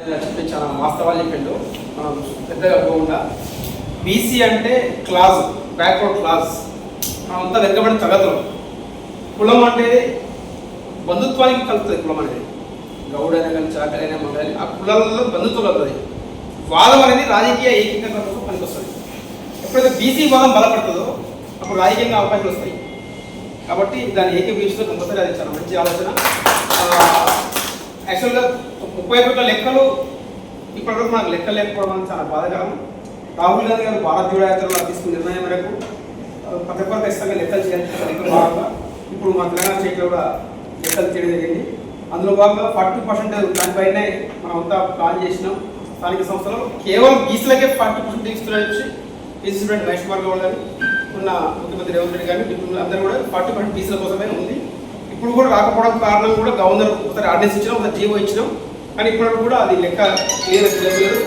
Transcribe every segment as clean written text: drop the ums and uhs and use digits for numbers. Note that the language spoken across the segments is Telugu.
చెప్పి చాలా వాస్తవాలు చెప్పిండు. మనం పెద్దగా పోకుండా బీసీ అంటే క్లాస్, బ్యాక్వర్డ్ క్లాస్, అంతా వెనుకబడిన తరగతులు. కులం అంటే బంధుత్వానికి కలుపుతుంది. కులం అనేది గౌడైనా కానీ చాకరైనా మగాని ఆ కులాలలో బంధుత్వం కలుగుతుంది. వాదం అనేది రాజకీయ ఏకీకరణ కోసం పనికొస్తుంది. ఎప్పుడైతే బీసీ వాదం బలపడుతుందో అప్పుడు రాజకీయంగా అవకాశాలు వస్తాయి. కాబట్టి దాన్ని ఏకీభవించడం కంపల్సరీ అది చాలా మంచి ఆలోచన. యాక్చువల్గా 30 లెక్కలు ఇప్పటివరకు మనకు లెక్కలు లేకపోవడం చాలా బాధాకరం. రాహుల్ గాంధీ గారు భారత్ జోడో యాత్రలో తీసుకున్న నిర్ణయం మేరకు ప్రతి ఒక్కరు ఖచ్చితంగా లెక్కలు చేయాలి. లెక్కలు భాగంగా ఇప్పుడు మన తెలంగాణ స్టేట్లో కూడా లెక్కలు చేయడం జరిగింది. అందులో భాగంగా 40% దానిపైనే మనం అంతా ప్లాన్ చేసినాం. స్థానిక సంస్థలో కేవలం బీసీలకే 40% ఇస్తున్నారని బీసీ స్టూడెంట్ మహేష్ కుమార్ గౌడ్ గారు, ఉన్న ముఖ్యమంత్రి రేవంత్ రెడ్డి గారిని అందరూ కూడా 40% బీసీల కోసమే ఉంది. ఇప్పుడు కూడా రాకపోవడం కారణం కూడా గవర్నర్ ఒకసారి ఆర్డినెన్స్ ఇచ్చినాం, ఒకసారి జీవో ఇచ్చినాం. కానీ ఇప్పుడు కూడా అది లెక్క క్లియర్ లేదు.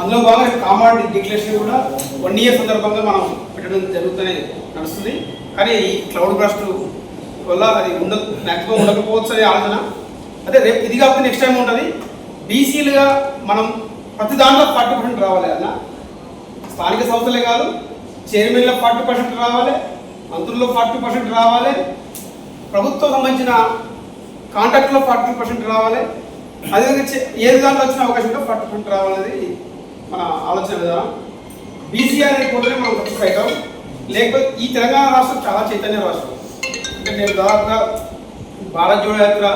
అందులో భాగంగా కామారెడ్డి డిక్లరేషన్ కూడా 1 year సందర్భంగా మనం పెట్టడం జరుగుతూనే నడుస్తుంది. కానీ ఈ క్లౌడ్ బ్రస్ట్ వల్ల అది మ్యాక్సిమం ఉండకపోవచ్చు అనే ఆలోచన. అదే రేపు ఇది కాకపోతే నెక్స్ట్ టైం ఉంటుంది. బీసీలుగా మనం ప్రతి దాంట్లో 40% రావాలి అన్న. స్థానిక సంస్థలే కాదు, చైర్మన్లో 40% రావాలి, మంత్రుల్లో 40% రావాలి, ప్రభుత్వం సంబంధించిన కాంట్రాక్ట్లో 40% రావాలి. అదేవిధంగా ఏది దాంట్లో వచ్చిన అవకాశం ఉంటే 40% రావాలనేది మన ఆలోచన విధానం. బీసీ అనేది పోతే మనం సక్సెస్ అవుతాం. లేకపోతే ఈ తెలంగాణ రాష్ట్రం చాలా చైతన్య రాష్ట్రం. అంటే నేను దాదాపుగా భారత్ జోడో యాత్ర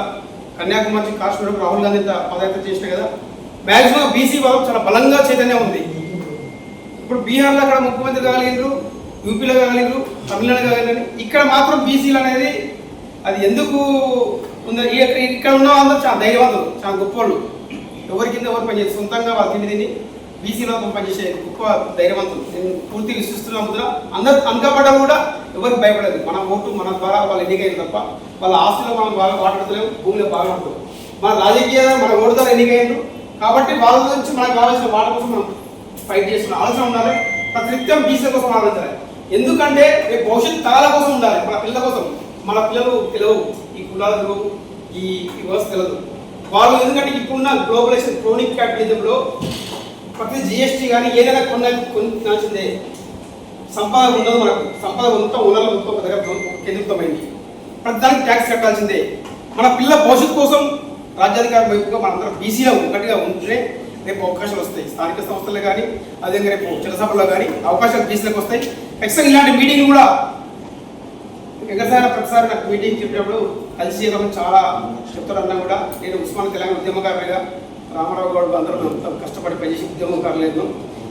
కన్యాకుమారి నుంచి కాశ్మీర్ రాహుల్ గాంధీ పదయాత్ర చేసిన కదా, మ్యాక్సిమం బీసీ వాళ్ళు చాలా బలంగా చైతన్యం ఉంది. ఇప్పుడు బీహార్లో అక్కడ ముఖ్యమంత్రి కాగలిగారు, యూపీలో కాగలిగారు, తమిళనాడు కాగలిగారు. ఇక్కడ మాత్రం బీసీలు అనేది అది ఎందుకు ఉందో, ఇక్కడ ఉన్న అందరూ చాలా ధైర్యవంతులు, చాలా గొప్పవాళ్ళు. ఎవరి కింద ఎవరు పనిచేసి సొంతంగా వాళ్ళు తిని బీసీలో పనిచేసే గొప్ప ధైర్యవంతులు. నేను పూర్తిగా విశ్వసిస్తున్నా. అందరూ అనకపడ్డా కూడా ఎవరికి భయపడదు. మన ఓటు మన ద్వారా వాళ్ళు ఎన్నికైంది తప్ప వాళ్ళ ఆస్తులు మనం బాగా మాట్లాడతలేము, భూమిలో బాగా ఉంటుంది. మన రాజకీయాలు మన ఓటు ద్వారా ఎన్నికైంది కాబట్టి వాళ్ళ నుంచి మనకు కావాల్సిన వాళ్ళ కోసం మనం ఫైట్ చేస్తున్న ఆలోచన ఉండాలి. ప్రతినిత్యం బీసీల కోసం ఆలోచించాలి. ఎందుకంటే రేపు భవిష్యత్తు తరాల కోసం ఉండాలి, మన పిల్లల కోసం. మన పిల్లలు తెలియవు, ఈ కులాలు ఈ వ్యవస్థ తెలియదు వాళ్ళు. ఎందుకంటే ఇప్పుడున్న గ్లోబలైజేషన్ క్రోనిక్ క్యాపిటలిజంలో ప్రతి జిఎస్టీ కానీ ఏదైనా కొనాల్సిందే. సంపద ఉండదు మనకు. సంపద మొత్తం ఉన్నలు మొత్తం ఒక దగ్గర కేంద్రీకృతమైంది. ప్రతి దానికి ట్యాక్స్ కట్టాల్సిందే. మన పిల్లల భవిష్యత్తు కోసం రాజ్యాధికార వైపుగా మనందరం బీసీలో ఒకటిగా ఉంటేనే రేపు అవకాశాలు వస్తాయి. స్థానిక సంస్థలు కానీ అదేవిధంగా రేపు చట్టసభలో కానీ అవకాశాలు బీసీలకు వస్తాయి. ఖచ్చితంగా ఇలాంటి మీటింగ్ కూడా ఎగసారి ప్రతిసారి నాకు మీటింగ్ చెప్పినప్పుడు కలిసి చేయడం చాలా చెప్తారు అన్నా కూడా. నేను ఉస్మాన్ తెలంగాణ ఉద్యమకారులుగా రామారావు గౌడ్ అందరూ కష్టపడి పనిచేసి ఉద్యమకారులేదు.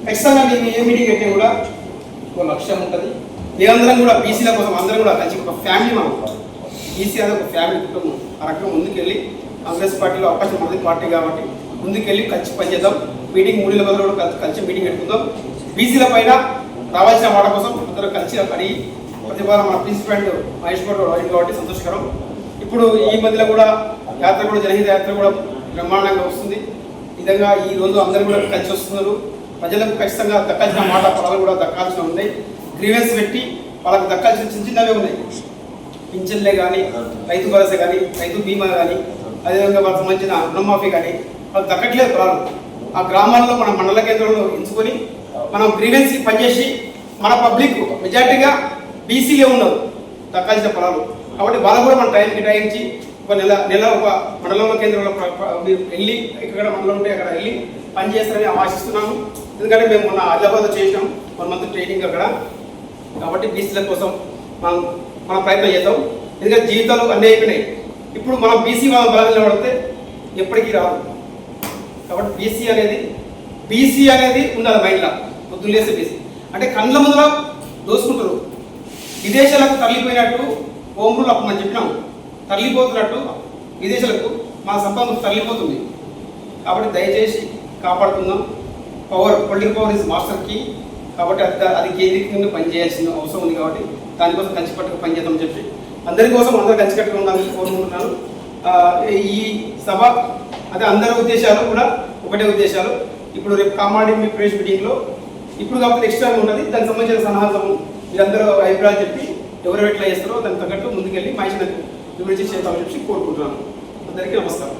ఖచ్చితంగా నేను ఏ మీటింగ్ అయితే కూడా ఒక లక్ష్యం ఉంటుంది. మేమందరం కూడా బీసీల కోసం అందరం కూడా కలిసి ఒక ఫ్యామిలీ, మనం బీసీ అనేది ఒక ఫ్యామిలీ కుటుంబం. ఆ రకంగా ముందుకెళ్ళి కాంగ్రెస్ పార్టీలో అవకాశం ఉన్నది పార్టీ కాబట్టి ముందుకెళ్ళి కలిసి పనిచేద్దాం. మీటింగ్ 3 నెలల కూడా కలిసి మీటింగ్ పెట్టుకుందాం. బీసీల పైన రావాల్సిన వాటి కోసం అందరూ కలిసి అడిగి ప్రతిభారం మన ప్రిన్సిపాల్ మహేష్ గౌడ్ అడిగింది కాబట్టి సంతోషకరం. ఇప్పుడు ఈ మధ్యలో కూడా యాత్ర కూడా జనహిత యాత్ర కూడా బ్రహ్మాండంగా వస్తుంది. ఈ విధంగా ఈ రోజు అందరూ కూడా కలిసి వస్తున్నారు. ప్రజలకు ఖచ్చితంగా దక్కాల్సిన మాట పొలాలు కూడా దక్కాల్సిన ఉన్నాయి. గ్రీవెన్స్ పెట్టి వాళ్ళకి దక్కాల్సిన చిన్నవే ఉన్నాయి. పింఛన్లే కానీ, రైతు భరోసా కానీ, రైతు బీమా కానీ, అదేవిధంగా వాళ్ళకి సంబంధించిన రుణమాఫీ కానీ వాళ్ళకి దక్కట్లేదు పొలాలు. ఆ గ్రామాల్లో మన మండల కేంద్రంలో ఎంచుకొని మనం గ్రీవెన్స్కి పనిచేసి మన పబ్లిక్ మెజార్టీగా బీసీలే ఉన్నారు దక్కాల్సిన పొలాలు. కాబట్టి వాళ్ళకు కూడా మనం టైం కేటాయించి ఒక నెల ఒక మండలంలో కేంద్రంలో మీరు వెళ్ళి ఎక్కడ మండలం ఉంటే అక్కడ వెళ్ళి పనిచేస్తారని ఆశిస్తున్నాము. ఎందుకంటే మేము మొన్న ఆదిలాబాద్లో చేసినాం 1 month ట్రైనింగ్ అక్కడ. కాబట్టి బీసీల కోసం మనం ప్రయత్నం చేద్దాం. ఎందుకంటే జీవితాలు అన్నీ అయిపోయినాయి. ఇప్పుడు మనం బీసీ వాళ్ళ బలం నిలబడితే ఎప్పటికీ రాదు. కాబట్టి బీసీ అనేది ఉండాలి మైండ్లో. పొద్దున్న లేస్తే బీసీ అంటే కళ్ళ ముందులో దోసుకుంటారు. విదేశాలకు తరలిపోయినట్టు హోంరూల్ అప్పుడు మనం చెప్పినాము, తరలిపోతున్నట్టు విదేశాలకు మన సంపద తరలిపోతుంది. కాబట్టి దయచేసి కాపాడుకుందాం. Political power is master key. కాబట్టి అది కేంద్రీకృతంగా పనిచేయాల్సిన అవసరం ఉంది. కాబట్టి దానికోసం కలిసికట్టుగా పనిచేద్దామని చెప్పి అందరి కోసం అందరూ కలిసికట్టుగా ఉండాలని కోరుకుంటున్నాను. ఈ సభ అదే అందరి ఉద్దేశాలు కూడా ఒకటే ఉద్దేశాలు. ఇప్పుడు రేపు కామారెడ్డి ప్రెస్ మీటింగ్లో ఇప్పుడు కాకపోతే నెక్స్ట్ టైం ఉన్నది. దానికి సంబంధించిన సన్నాహం మీరందరూ అభిప్రాయాలు చెప్పి ఎవరు ఎట్లా చేస్తారో దానికి తగ్గట్టు ముందుకెళ్ళి మహేష్ వివరించి చేద్దామని చెప్పి కోరుకుంటున్నాను. అందరికీ నమస్కారం.